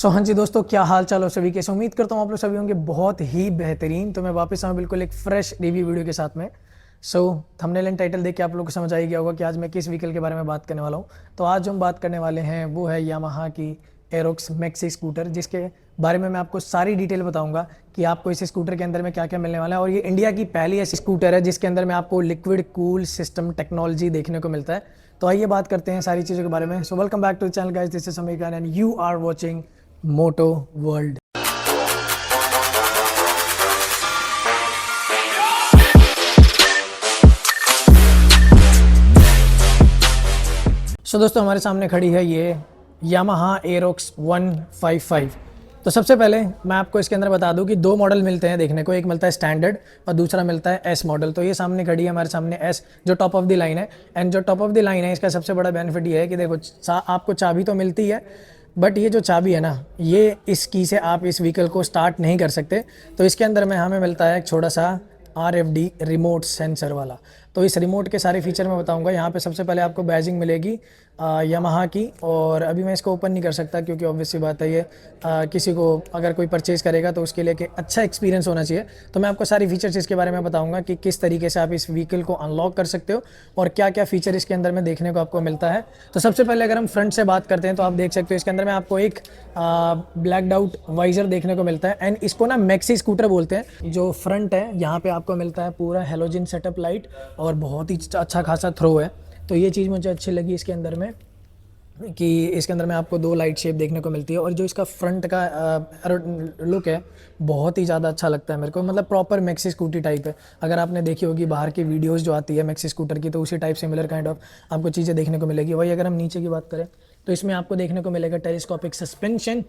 हाँ जी दोस्तों, क्या हाल चाल हो सभी, कैसे उम्मीद करता हूँ आप लोग सभी होंगे बहुत ही बेहतरीन। तो मैं वापस आऊँ बिल्कुल एक फ्रेश रिव्यू वीडियो के साथ में। थंबनेल एंड टाइटल देख के आप लोगों को समझ आ ही गया होगा कि आज मैं किस व्हीकल के बारे में बात करने वाला हूँ। तो आज जो हम बात करने वाले हैं वो है यामाहा की एरोक्स मैक्सी स्कूटर, जिसके बारे में मैं आपको सारी डिटेल बताऊंगा कि आपको इस स्कूटर के अंदर में क्या क्या मिलने वाला है। और ये इंडिया की पहली ऐसी स्कूटर है जिसके अंदर में आपको लिक्विड कूल सिस्टम टेक्नोलॉजी देखने को मिलता है। तो आइए बात करते हैं सारी चीज़ों के बारे में। So welcome back to channel guys, this is Sameer Khan and you are watching Moto World. दोस्तों, हमारे सामने खड़ी है ये यामाहा एरोक्स 155। तो सबसे पहले मैं आपको इसके अंदर बता दूं कि दो मॉडल मिलते हैं देखने को, एक मिलता है स्टैंडर्ड और दूसरा मिलता है एस मॉडल। तो ये सामने खड़ी है हमारे सामने एस, जो टॉप ऑफ द लाइन है। एंड जो टॉप ऑफ द लाइन है इसका सबसे बड़ा बेनिफिट ये है कि देखो आपको चाबी तो मिलती है, बट ये जो चाबी है ना, ये इस की से आप इस व्हीकल को स्टार्ट नहीं कर सकते। तो इसके अंदर में हमें मिलता है एक छोटा सा RFD रिमोट सेंसर वाला। तो इस रिमोट के सारे फीचर मैं बताऊंगा। यहाँ पे सबसे पहले आपको बैजिंग मिलेगी यामाहा की, और अभी मैं इसको ओपन नहीं कर सकता क्योंकि ऑब्वियस सी बात है ये किसी को अगर कोई परचेज़ करेगा तो उसके लिए कि अच्छा एक्सपीरियंस होना चाहिए। तो मैं आपको सारी फीचर्स इसके बारे में बताऊंगा कि किस तरीके से आप इस व्हीकल को अनलॉक कर सकते हो और क्या क्या फीचर इसके अंदर में देखने को आपको मिलता है। तो सबसे पहले अगर हम फ्रंट से बात करते हैं तो आप देख सकते हो इसके अंदर में आपको एक ब्लैकड आउट वाइजर देखने को मिलता है। एंड इसको ना मैक्सी स्कूटर बोलते हैं। जो फ्रंट है यहाँ पे आपको मिलता है पूरा हेलोजन सेटअप लाइट और बहुत ही अच्छा खासा थ्रो है। तो ये चीज़ मुझे अच्छी लगी इसके अंदर में कि इसके अंदर में आपको दो लाइट शेप देखने को मिलती है। और जो इसका फ्रंट का लुक है बहुत ही ज़्यादा अच्छा लगता है मेरे को, मतलब प्रॉपर मैक्सी स्कूटी टाइप है। अगर आपने देखी होगी बाहर की वीडियोस जो आती है मैक्सी स्कूटर की, तो उसी टाइप सिमिलर काइंड ऑफ आपको चीज़ें देखने को मिलेगी। वही अगर हम नीचे की बात करें तो इसमें आपको देखने को मिलेगा टेलीस्कोपिक सस्पेंशन,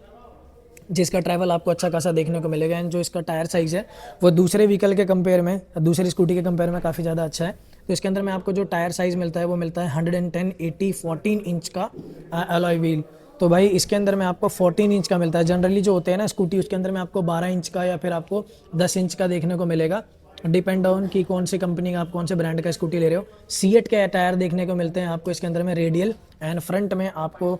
जिसका ट्रैवल आपको अच्छा खासा देखने को मिलेगा। एंड जो इसका टायर साइज़ है वो दूसरे व्हीकल के कंपेयर में, दूसरी स्कूटी के कंपेयर में काफ़ी ज़्यादा अच्छा है। तो इसके अंदर में आपको जो टायर साइज़ मिलता है वो मिलता है 110/80/14 इंच का अलॉय व्हील। तो भाई इसके अंदर में आपको 14 इंच का मिलता है। जनरली जो होते हैं ना स्कूटी, उसके अंदर में आपको 12 इंच का या फिर आपको 10 इंच का देखने को मिलेगा, डिपेंड ऑन कि कौन सी कंपनी का आप कौन से ब्रांड का स्कूटी ले रहे हो। सीएट के टायर देखने को मिलते हैं आपको इसके अंदर में रेडियल। एंड फ्रंट में आपको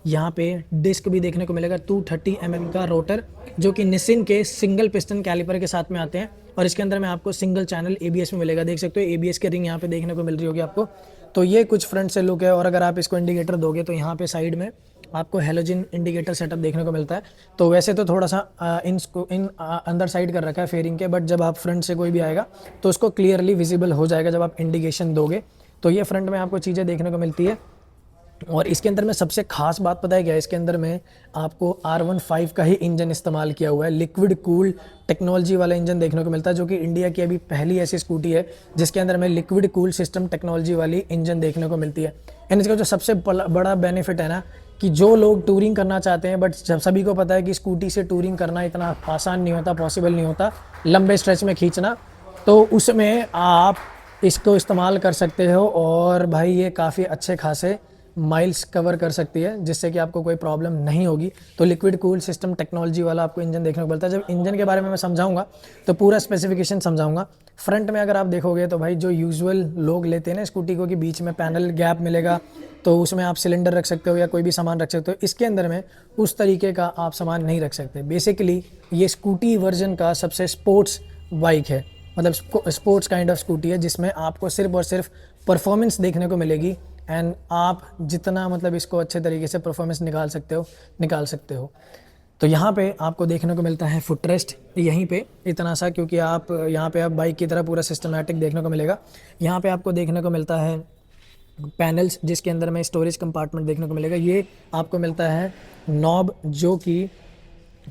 यहाँ पे डिस्क भी देखने को मिलेगा 230 mm का रोटर, जो कि निसिन के सिंगल पिस्टन कैलिपर के साथ में आते हैं। और इसके अंदर में आपको सिंगल चैनल ABS में मिलेगा, देख सकते हो ABS के रिंग यहाँ पे देखने को मिल रही होगी आपको। तो ये कुछ फ्रंट से लुक है। और अगर आप इसको इंडिकेटर दोगे तो यहाँ पे साइड में आपको हेलोजन इंडिकेटर सेटअप देखने को मिलता है। तो वैसे तो थोड़ा सा अंदर साइड कर रखा है फेयरिंग के, बट जब आप फ्रंट से कोई भी आएगा तो उसको क्लियरली विजिबल हो जाएगा जब आप इंडिकेशन दोगे। तो ये फ्रंट में आपको चीज़ें देखने को मिलती है। और इसके अंदर में सबसे खास बात पता है क्या है, इसके अंदर में आपको R15 का ही इंजन इस्तेमाल किया हुआ है। लिक्विड कूल टेक्नोलॉजी वाला इंजन देखने को मिलता है, जो कि इंडिया की अभी पहली ऐसी स्कूटी है जिसके अंदर में लिक्विड कूल सिस्टम टेक्नोलॉजी वाली इंजन देखने को मिलती है। एंड इसका जो सबसे बड़ा बेनिफिट है ना, कि जो लोग टूरिंग करना चाहते हैं, बट जब सभी को पता है कि स्कूटी से टूरिंग करना इतना आसान नहीं होता, पॉसिबल नहीं होता लंबे स्ट्रेच में खींचना, तो उसमें आप इसको इस्तेमाल कर सकते हो। और भाई ये काफ़ी अच्छे खासे माइल्स कवर कर सकती है, जिससे कि आपको कोई प्रॉब्लम नहीं होगी। तो लिक्विड कूल सिस्टम टेक्नोलॉजी वाला आपको इंजन देखने को मिलता है। जब इंजन के बारे में मैं समझाऊंगा तो पूरा स्पेसिफिकेशन समझाऊंगा। फ्रंट में अगर आप देखोगे तो भाई जो यूजुअल लोग लेते हैं ना स्कूटी को, कि बीच में पैनल गैप मिलेगा तो उसमें आप सिलेंडर रख सकते हो या कोई भी सामान रख सकते हो, इसके अंदर में उस तरीके का आप सामान नहीं रख सकते। बेसिकली ये स्कूटी वर्जन का सबसे स्पोर्ट्स बाइक है, मतलब स्पोर्ट्स काइंड ऑफ स्कूटी है, जिसमें आपको सिर्फ और सिर्फ परफॉर्मेंस देखने को मिलेगी। एंड आप जितना मतलब इसको अच्छे तरीके से परफॉर्मेंस निकाल सकते हो। तो यहाँ पे आपको देखने को मिलता है फुटरेस्ट यहीं पे इतना सा, क्योंकि आप यहाँ पे आप बाइक की तरह पूरा सिस्टमैटिक देखने को मिलेगा। यहाँ पे आपको देखने को मिलता है पैनल्स, जिसके अंदर में स्टोरेज कंपार्टमेंट देखने को मिलेगा। ये आपको मिलता है नॉब, जो कि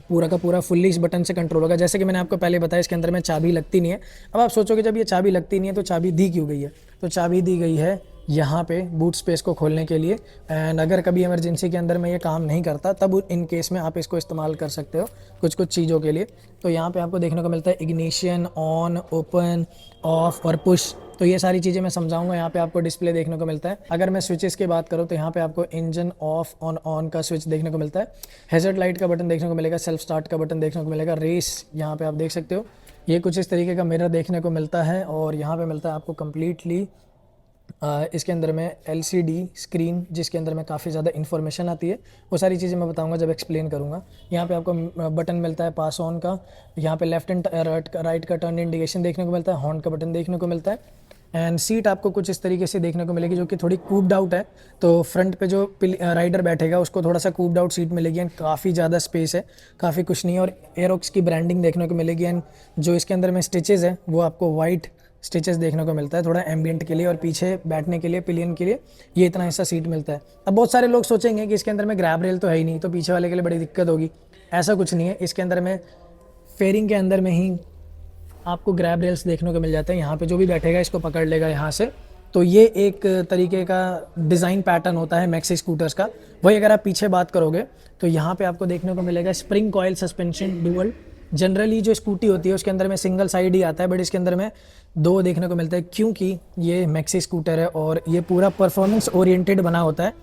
पूरा का पूरा फुल्ली इस बटन से कंट्रोल होगा। जैसे कि मैंने आपको पहले बताया इसके अंदर में चाबी लगती नहीं है। अब आप सोचोगे जब ये चाबी लगती नहीं है तो चाबी दी क्यों गई है, तो चाबी दी गई है यहाँ पे बूट स्पेस को खोलने के लिए। एंड अगर कभी इमरजेंसी के अंदर में ये काम नहीं करता तब इन केस में आप इसको इस्तेमाल कर सकते हो कुछ चीज़ों के लिए। तो यहाँ पे आपको देखने को मिलता है इग्निशन, ऑन, ओपन, ऑफ और पुश। तो ये सारी चीज़ें मैं समझाऊंगा। यहाँ पे आपको डिस्प्ले देखने को मिलता है। अगर मैं स्विचेस की बात करूँ तो यहाँ पे आपको इंजन ऑफ ऑन का स्विच देखने को मिलता है, हैज़र्ड लाइट का बटन देखने को मिलेगा, सेल्फ स्टार्ट का बटन देखने को मिलेगा, रेस यहाँ पे आप देख सकते हो। ये कुछ इस तरीके का मिरर देखने को मिलता है। और यहाँ पे मिलता है आपको कम्प्लीटली इसके अंदर में LCD स्क्रीन जिसके अंदर में काफ़ी ज़्यादा इन्फॉर्मेशन आती है, वो सारी चीज़ें मैं बताऊंगा जब एक्सप्लेन करूंगा। यहाँ पे आपको बटन मिलता है पास ऑन का, यहाँ पे लेफ्ट एंड राइट का टर्न इंडिकेशन देखने को मिलता है, हॉर्न का बटन देखने को मिलता है। एंड सीट आपको कुछ इस तरीके से देखने को मिलेगी जो कि थोड़ी कूप्ड आउट है, तो फ्रंट पे जो राइडर बैठेगा उसको थोड़ा सा कूप्ड आउट सीट मिलेगी एंड काफ़ी ज़्यादा स्पेस है, काफ़ी कुछ नहीं है। और एरोक्स की ब्रांडिंग देखने को मिलेगी एंड जो इसके अंदर में स्टिचेस है वो आपको वाइट स्टिचेस देखने को मिलता है थोड़ा एम्बियंट के लिए, और पीछे बैठने के लिए पिलियन के लिए ये इतना हिस्सा सीट मिलता है। अब बहुत सारे लोग सोचेंगे कि इसके अंदर में ग्रैब रेल तो है ही नहीं, तो पीछे वाले के लिए बड़ी दिक्कत होगी। ऐसा कुछ नहीं है, इसके अंदर में फेयरिंग के अंदर में ही आपको ग्रैब रेल्स देखने को मिल जाते हैं। यहाँ पे जो भी बैठेगा इसको पकड़ लेगा यहाँ से, तो ये एक तरीके का डिज़ाइन पैटर्न होता है मैक्सी स्कूटर्स का। वही अगर आप पीछे बात करोगे तो यहाँ पे आपको देखने को मिलेगा spring coil suspension dual. Generally जो स्कूटी होती है उसके अंदर में सिंगल साइड ही आता है, बट इसके अंदर में दो देखने को मिलता है क्योंकि ये मैक्सी स्कूटर है और ये पूरा परफॉर्मेंस ओरिएंटेड बना होता है,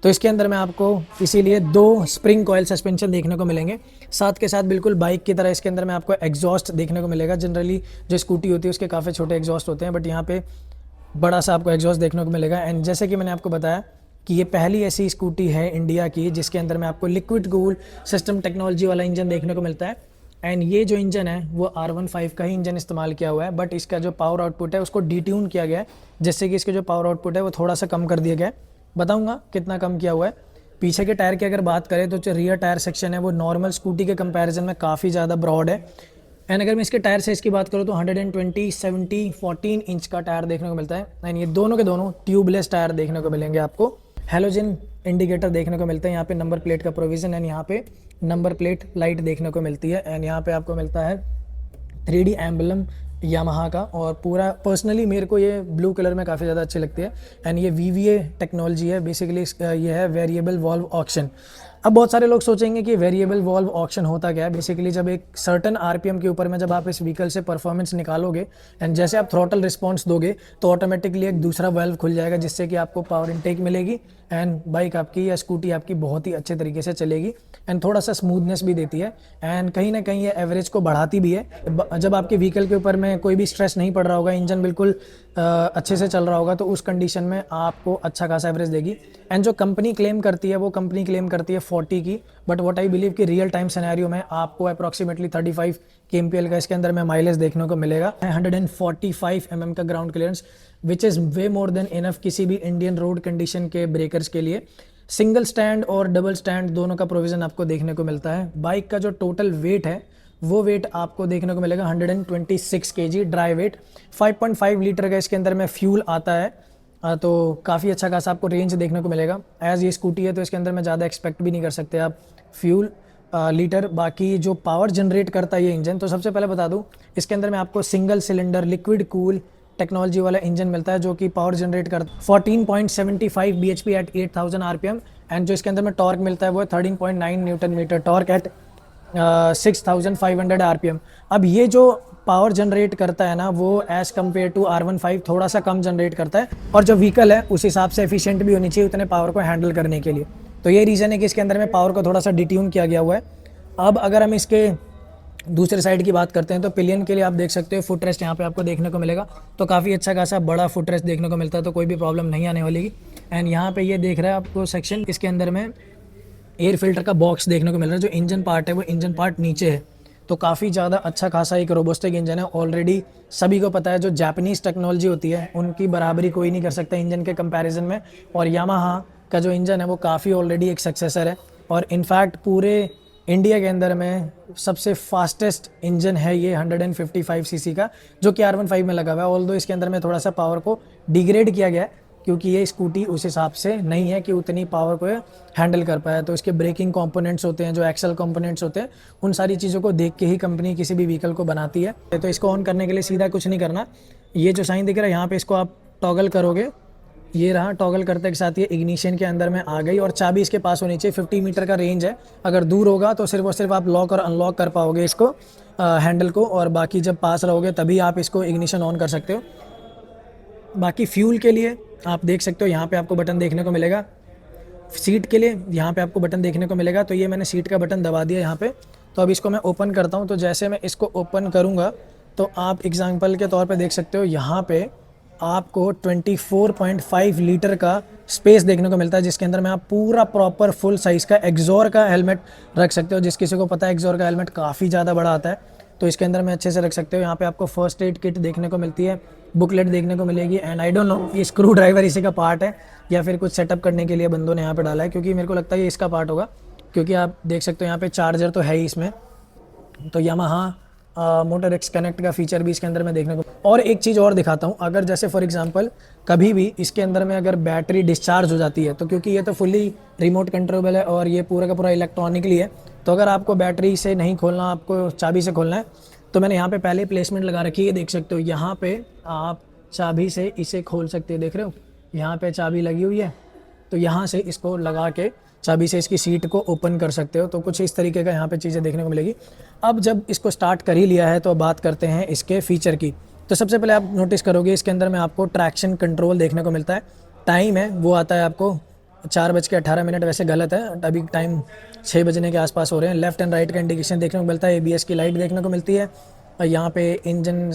तो इसके अंदर में आपको इसीलिए दो स्प्रिंग कॉयल सस्पेंशन देखने को मिलेंगे। साथ के साथ बिल्कुल बाइक की तरह इसके अंदर में आपको एग्जॉस्ट देखने को मिलेगा। जनरली जो स्कूटी होती है उसके काफ़ी छोटे एग्जॉस्ट होते हैं, बट यहाँ पे बड़ा सा आपको एग्जॉस्ट देखने को मिलेगा। एंड जैसे कि मैंने आपको बताया कि ये पहली ऐसी स्कूटी है इंडिया की जिसके अंदर में आपको लिक्विड कूल सिस्टम टेक्नोलॉजी वाला इंजन देखने को मिलता है। एंड ये जो इंजन है वो R15 का ही इंजन इस्तेमाल किया हुआ है, बट इसका जो पावर आउटपुट है उसको डिट्यून किया गया है, जिससे कि इसके जो पावर आउटपुट है वो थोड़ा सा कम कर दिया गया है। बताऊंगा कितना कम किया हुआ है। पीछे के टायर की अगर बात करें तो जो रियर टायर सेक्शन है वो नॉर्मल स्कूटी के कंपैरिजन में काफ़ी ज़्यादा ब्रॉड है। एंड अगर मैं इसके टायर साइज़ की बात करूँ तो 120, 70, 14 इंच का टायर देखने को मिलता है। एंड ये दोनों के दोनों ट्यूबलेस टायर देखने को मिलेंगे आपको। हेलोजन इंडिकेटर देखने को मिलता है, यहाँ पे नंबर प्लेट का प्रोविज़न एंड यहाँ पे नंबर प्लेट लाइट देखने को मिलती है। एंड यहाँ पे आपको मिलता है 3D एम्बलम यामाहा का, और पूरा पर्सनली मेरे को ये ब्लू कलर में काफ़ी ज़्यादा अच्छी लगती है। एंड ये VVA टेक्नोलॉजी है, बेसिकली ये है वेरिएबल वॉल्व ऑक्शन। अब बहुत सारे लोग सोचेंगे कि वेरिएबल वॉल्व ऑक्शन होता क्या है। बेसिकली जब एक सर्टन RPM के ऊपर में जब आप इस व्हीकल से परफॉर्मेंस निकालोगे एंड जैसे आप थ्रॉटल रिस्पॉन्स दोगे तो ऑटोमेटिकली एक दूसरा वाल्व खुल जाएगा, जिससे कि आपको पावर इनटेक मिलेगी एंड बाइक आपकी या स्कूटी आपकी बहुत ही अच्छे तरीके से चलेगी एंड थोड़ा सा स्मूथनेस भी देती है एंड कहीं ना कहीं ये एवरेज को बढ़ाती भी है। जब आपके व्हीकल के ऊपर में कोई भी स्ट्रेस नहीं पड़ रहा होगा, इंजन बिल्कुल अच्छे से चल रहा होगा, तो उस कंडीशन में आपको अच्छा खासा एवरेज देगी। एंड जो कंपनी क्लेम करती है वो कंपनी क्लेम करती है 40 की, बट व्हाट आई बिलीव कि रियल टाइम सिनेरियो में आपको अप्रॉक्सीमेटली 35 kmpl का इसके अंदर में माइलेज देखने को मिलेगा। 145 mm का ground clearance which is way more than enough किसी भी इंडियन रोड कंडीशन के ब्रेकर्स के लिए। सिंगल स्टैंड और डबल स्टैंड दोनों का प्रोविज़न आपको देखने को मिलता है। बाइक का जो टोटल वेट है वो वेट आपको देखने को मिलेगा 126 kg ड्राई वेट। 5.5 लीटर का इसके अंदर में फ्यूल आता है, तो काफ़ी अच्छा खासा आपको रेंज देखने को मिलेगा। एज़ ये स्कूटी है तो इसके अंदर में ज़्यादा एक्सपेक्ट भी नहीं कर सकते आप फ्यूल लीटर। बाकी जो पावर जनरेट करता है ये इंजन, तो सबसे पहले बता दूं इसके अंदर में आपको single cylinder liquid cool technology वाला इंजन मिलता है जो कि पावर जनरेट करता है 14.75 bhp एट 8000 RPM। एंड जो इसके अंदर में टॉर्क मिलता है वो है 13.9 newton metre torque at 6500 RPM। अब ये जो पावर जनरेट करता है ना वो एज़ कम्पेयर टू R15 थोड़ा सा कम जनरेट करता है, और जो व्हीकल है उस हिसाब से एफिशिएंट भी होनी चाहिए उतने पावर को हैंडल करने के लिए। तो ये रीज़न है कि इसके अंदर में पावर को थोड़ा सा डिट्यून किया गया हुआ है। अब अगर हम इसके दूसरे साइड की बात करते हैं तो पिलियन के लिए आप देख सकते हो फुट रेस्ट यहाँ पे आपको देखने को मिलेगा, तो काफ़ी अच्छा खासा बड़ा फुट रेस्ट देखने को मिलता है, तो कोई भी प्रॉब्लम नहीं आने वाली। एंड यहाँ पे ये देख रहे हैं आपको सेक्शन, इसके अंदर में एयर फिल्टर का बॉक्स देखने को मिल रहा है। जो इंजन पार्ट है वो इंजन पार्ट नीचे है, तो काफ़ी ज़्यादा अच्छा खासा एक रोबोस्टिक इंजन है। ऑलरेडी सभी को पता है जो जापानीज़ टेक्नोलॉजी होती है उनकी बराबरी कोई नहीं कर सकता इंजन के कंपैरिजन में, और यामाहा का जो इंजन है वो काफ़ी ऑलरेडी एक सक्सेसर है, और इनफैक्ट पूरे इंडिया के अंदर में सबसे फास्टेस्ट इंजन है ये 155 सीसी का, जो कि R15 में लगा हुआ है। ऑल्दो इसके अंदर में थोड़ा सा पावर को डिग्रेड किया गया है क्योंकि ये स्कूटी उस हिसाब से नहीं है कि उतनी पावर को हैंडल कर पाए। तो इसके ब्रेकिंग कंपोनेंट्स होते हैं, जो एक्सल कंपोनेंट्स होते हैं, उन सारी चीज़ों को देख के ही कंपनी किसी भी व्हीकल को बनाती है। तो इसको ऑन करने के लिए सीधा कुछ नहीं करना, ये जो साइन दिख रहा है यहाँ पे इसको आप टॉगल करोगे, ये रहा। टॉगल करते के साथ ये इग्निशन के अंदर में आ गई, और चाबी इसके पास होनी चाहिए। 50 मीटर का रेंज है, अगर दूर होगा तो सिर्फ और सिर्फ आप लॉक और अनलॉक कर पाओगे इसको हैंडल को, और बाकी जब पास रहोगे तभी आप इसको इग्निशन ऑन कर सकते हो। बाकी फ्यूल के लिए आप देख सकते हो यहाँ पे आपको बटन देखने को मिलेगा। सीट के लिए यहाँ पे आपको बटन देखने को मिलेगा, तो ये मैंने सीट का बटन दबा दिया यहाँ पे। तो अब इसको मैं ओपन करता हूँ, तो जैसे मैं इसको ओपन करूँगा तो आप एग्जांपल के तौर पे देख सकते हो यहाँ पे आपको 24.5 लीटर का स्पेस देखने को मिलता है, जिसके अंदर में आप पूरा प्रॉपर फुल साइज़ का एक्सोर का हेलमेट रख सकते हो। जिस किसी को पता है एक्सोर का हेलमेट काफ़ी ज़्यादा बड़ा आता है, तो इसके अंदर में अच्छे से रख सकते हो। यहाँ पे आपको फर्स्ट एड किट देखने को मिलती है, बुकलेट देखने को मिलेगी। एंड आई डोंट नो ये स्क्रू ड्राइवर इसी का पार्ट है या फिर कुछ सेटअप करने के लिए बंदों ने यहाँ पे डाला है, क्योंकि मेरे को लगता है ये इसका पार्ट होगा, क्योंकि आप देख सकते हो यहाँ पे चार्जर तो है ही इसमें। तो यामाहा मोटर एक्स कनेक्ट का फीचर भी इसके अंदर में देखने को। और एक चीज़ और दिखाता हूँ, अगर जैसे फॉर एग्जांपल कभी भी इसके अंदर में अगर बैटरी डिस्चार्ज हो जाती है, तो क्योंकि ये तो फुली रिमोट कंट्रोलेबल है और ये पूरा का पूरा इलेक्ट्रॉनिकली है, तो अगर आपको बैटरी से नहीं खोलना, आपको चाबी से खोलना है, तो मैंने यहाँ पे पहले प्लेसमेंट लगा रखी है, देख सकते हो। यहाँ पे आप चाबी से इसे खोल सकते हो, देख रहे हो यहाँ पे चाबी लगी हुई है, तो यहाँ से इसको लगा के चाबी से इसकी सीट को ओपन कर सकते हो। तो कुछ इस तरीके का यहाँ पे चीज़ें देखने को मिलेगी। अब जब इसको स्टार्ट कर ही लिया है तो अब बात करते हैं इसके फ़ीचर की। तो सबसे पहले आप नोटिस करोगे इसके अंदर में आपको ट्रैक्शन कंट्रोल देखने को मिलता है। टाइम है वो आता है आपको 4:18, वैसे गलत है, अभी टाइम 6 बजने के आसपास हो रहे हैं। लेफ्ट एंड राइट का इंडिकेशन देखने को मिलता है, ABS की लाइट देखने को मिलती है, और यहाँ पे इंजन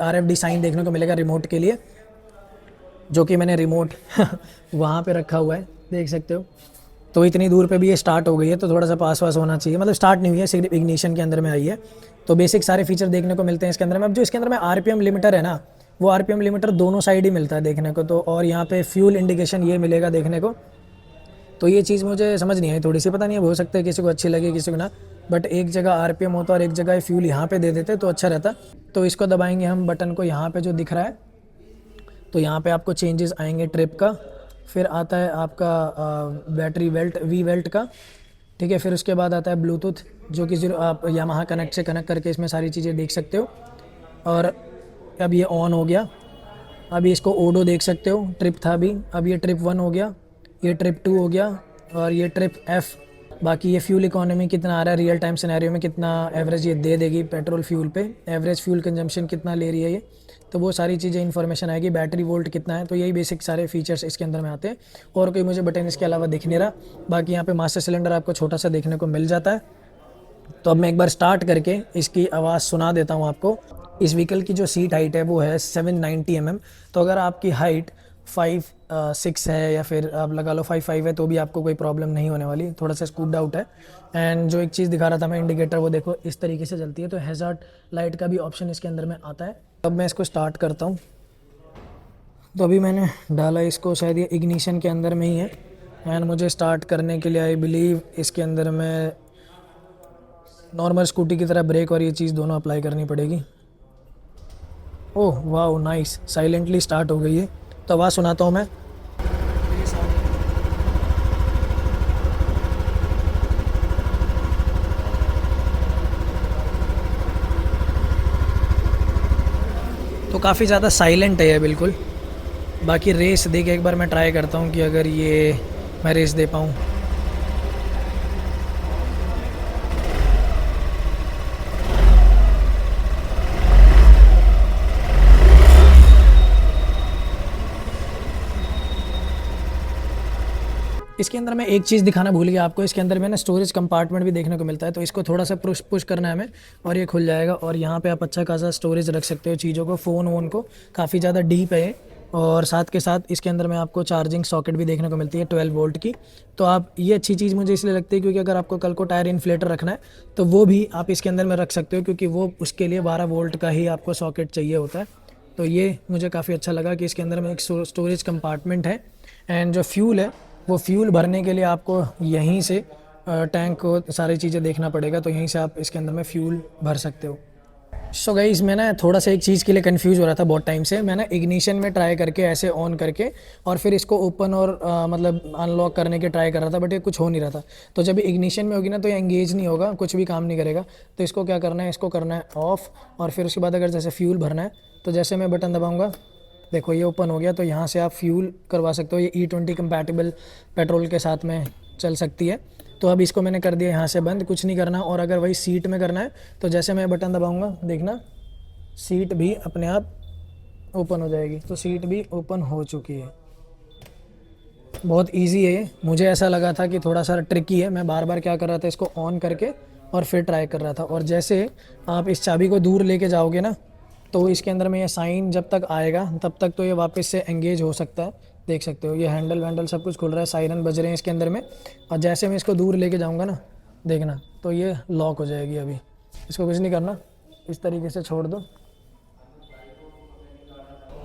RFD साइन देखने को मिलेगा रिमोट के लिए, जो कि मैंने रिमोट वहाँ पे रखा हुआ है, देख सकते हो। तो इतनी दूर पे भी ये स्टार्ट हो गई है, तो थोड़ा सा पास होना चाहिए, मतलब स्टार्ट नहीं हुई है, सिर्फ इग्निशन के अंदर में आई है। तो बेसिक सारे फीचर देखने को मिलते हैं इसके अंदर में। अब जो इसके अंदर में RPM लिमिटर है ना, वो RPM लिमिटर दोनों साइड ही मिलता है देखने को। तो और यहाँ पे फ्यूल इंडिकेशन ये मिलेगा देखने को। तो ये चीज़ मुझे समझ नहीं आई थोड़ी सी, पता नहीं हो सकता है किसी को अच्छी लगे किसी को ना, बट एक जगह RPM होता और एक जगह फ्यूल यहाँ पे दे देते तो अच्छा रहता। तो इसको दबाएंगे हम बटन को, यहाँ पे जो दिख रहा है, तो यहाँ पे आपको चेंजेस आएंगे ट्रिप का, फिर आता है आपका बैटरी वेल्ट वी वेल्ट का, ठीक है। फिर उसके बाद आता है ब्लूटूथ, जो कि आप यामाहा कनेक्ट से कनेक्ट करके इसमें सारी चीज़ें देख सकते हो। और अब ये ऑन हो गया। अभी इसको ओडो देख सकते हो, ट्रिप था अभी, अब ये ट्रिप 1 हो गया, ये ट्रिप 2 हो गया, और ये ट्रिप F। बाकी ये फ्यूल इकोनॉमी कितना आ रहा है, रियल टाइम सिनेरियो में कितना एवरेज ये दे देगी पेट्रोल फ्यूल पे, एवरेज फ्यूल कंजम्पशन कितना ले रही है ये, तो वो सारी चीज़ें इन्फॉर्मेशन आएगी। बैटरी वोल्ट कितना है, तो यही बेसिक सारे फीचर्स इसके अंदर में आते हैं। और कोई मुझे बटन इसके अलावा दिख नहीं रहा। बाकी यहाँ पे मास्टर सिलेंडर आपको छोटा सा देखने को मिल जाता है। तो अब मैं एक बार स्टार्ट करके इसकी आवाज़ सुना देता हूँ आपको। इस व्हीकल की जो सीट हाइट है वो है 790 mm। तो अगर आपकी हाइट 5'6" है या फिर आप लगा लो 5'5" है, तो भी आपको कोई प्रॉब्लम नहीं होने वाली, थोड़ा सा स्कूप्ड आउट है। एंड जो एक चीज़ दिखा रहा था मैं, इंडिकेटर, वो देखो इस तरीके से जलती है। तो हैज़ार्ड लाइट का भी ऑप्शन इसके अंदर में आता है। अब मैं इसको स्टार्ट करता हूँ। तो अभी मैंने डाला इसको, शायद ये इग्निशन के अंदर में ही है। एंड मुझे स्टार्ट करने के लिए आई बिलीव इसके अंदर में नॉर्मल स्कूटी की तरह ब्रेक और ये चीज़ दोनों अप्लाई करनी पड़ेगी। ओह वाह, नाइस, साइलेंटली स्टार्ट हो गई है। तो आवाज़ सुनाता हूँ मैं। तो काफ़ी ज़्यादा साइलेंट है ये बिल्कुल। बाकी रेस देख एक बार मैं ट्राई करता हूँ कि अगर ये मैं रेस दे पाऊँ। इसके अंदर मैं एक चीज़ दिखाना भूल गया आपको, इसके अंदर में ना स्टोरेज कंपार्टमेंट भी देखने को मिलता है। तो इसको थोड़ा सा पुश करना है हमें और ये खुल जाएगा। और यहाँ पे आप अच्छा खासा स्टोरेज रख सकते हो चीज़ों को, फ़ोन वोन को, काफ़ी ज़्यादा डीप है। और साथ के साथ इसके अंदर में आपको चार्जिंग सॉकेट भी देखने को मिलती है 12 वोल्ट की। तो आप, ये अच्छी चीज़ मुझे इसलिए लगती है क्योंकि अगर आपको कल को टायर इन्फ्लेटर रखना है तो वो भी आप इसके अंदर में रख सकते हो, क्योंकि वो उसके लिए 12 वोल्ट का ही आपको सॉकेट चाहिए होता है। तो ये मुझे काफ़ी अच्छा लगा कि इसके अंदर में एक स्टोरेज कंपार्टमेंट है। एंड जो फ्यूल है, वो फ्यूल भरने के लिए आपको यहीं से टैंक को सारी चीज़ें देखना पड़ेगा, तो यहीं से आप इसके अंदर में फ्यूल भर सकते हो। सो गाइस, मैं ना थोड़ा सा एक चीज़ के लिए कंफ्यूज हो रहा था बहुत टाइम से। मैं ना इग्निशन में ट्राई करके ऐसे ऑन करके और फिर इसको ओपन और मतलब अनलॉक करने के ट्राई कर रहा था, बट ये कुछ हो नहीं रहा था। तो जब इग्निशन में होगी ना तो ये एंगेज नहीं होगा, कुछ भी काम नहीं करेगा। तो इसको क्या करना है, इसको करना है ऑफ़, और फिर उसके बाद अगर जैसे फ्यूल भरना है तो जैसे मैं बटन दबाऊँगा, देखो ये ओपन हो गया। तो यहाँ से आप फ्यूल करवा सकते हो। ये E20 कंपैटिबल पेट्रोल के साथ में चल सकती है। तो अब इसको मैंने कर दिया यहाँ से बंद, कुछ नहीं करना। और अगर वही सीट में करना है तो जैसे मैं बटन दबाऊँगा, देखना सीट भी अपने आप ओपन हो जाएगी। तो सीट भी ओपन हो चुकी है। बहुत ईजी है ये। मुझे ऐसा लगा था कि थोड़ा सा ट्रिकी है, मैं बार बार क्या कर रहा था, इसको ऑन करके और फिर ट्राई कर रहा था। और जैसे आप इस चाबी को दूर लेके जाओगे ना, तो इसके अंदर में ये साइन जब तक आएगा तब तक तो ये वापस से एंगेज हो सकता है। देख सकते हो ये हैंडल वैंडल सब कुछ खुल रहा है, सायरन बज रहे हैं इसके अंदर में। और जैसे मैं इसको दूर लेके जाऊंगा ना, देखना तो ये लॉक हो जाएगी। अभी इसको कुछ नहीं करना, इस तरीके से छोड़ दो।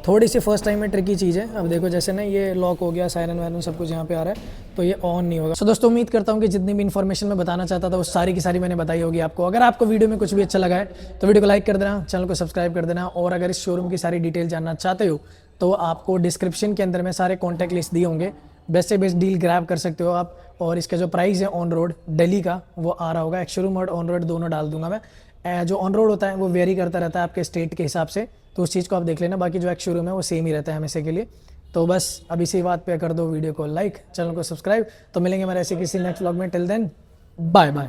थोड़ी सी फर्स्ट टाइम में ट्रिकी चीज़ है। अब देखो जैसे ना ये लॉक हो गया, सायरन वायरन सब कुछ यहाँ पे आ रहा है, तो ये ऑन नहीं होगा। सो दोस्तों उम्मीद करता हूँ कि जितनी भी इन्फॉर्मेशन मैं बताना चाहता था वो सारी की सारी मैंने बताई होगी आपको। अगर आपको वीडियो में कुछ भी अच्छा लगा है तो वीडियो को लाइक कर देना, चैनल को सब्सक्राइब कर देना। और अगर इस शोरूम की सारी डिटेल जानना चाहते हो तो आपको डिस्क्रिप्शन के अंदर में सारे कॉन्टैक्ट लिस्ट दिए होंगे, बेस्ट से बेस्ट डील ग्रैब कर सकते हो आप। और इसका जो प्राइस है ऑन रोड दिल्ली का वो आ रहा होगा, एक्स-शोरूम और ऑन रोड दोनों डाल दूंगा मैं। जो ऑन रोड होता है वो वेरी करता रहता है आपके स्टेट के हिसाब से, तो उस चीज़ को आप देख लेना। बाकी जो एक्स-शोरूम है वो सेम ही रहता है हमेशा के लिए। तो बस अब इसी बात पे कर दो वीडियो को लाइक, चैनल को सब्सक्राइब। तो मिलेंगे हमारे ऐसे किसी नेक्स्ट व्लॉग में। Till then bye bye.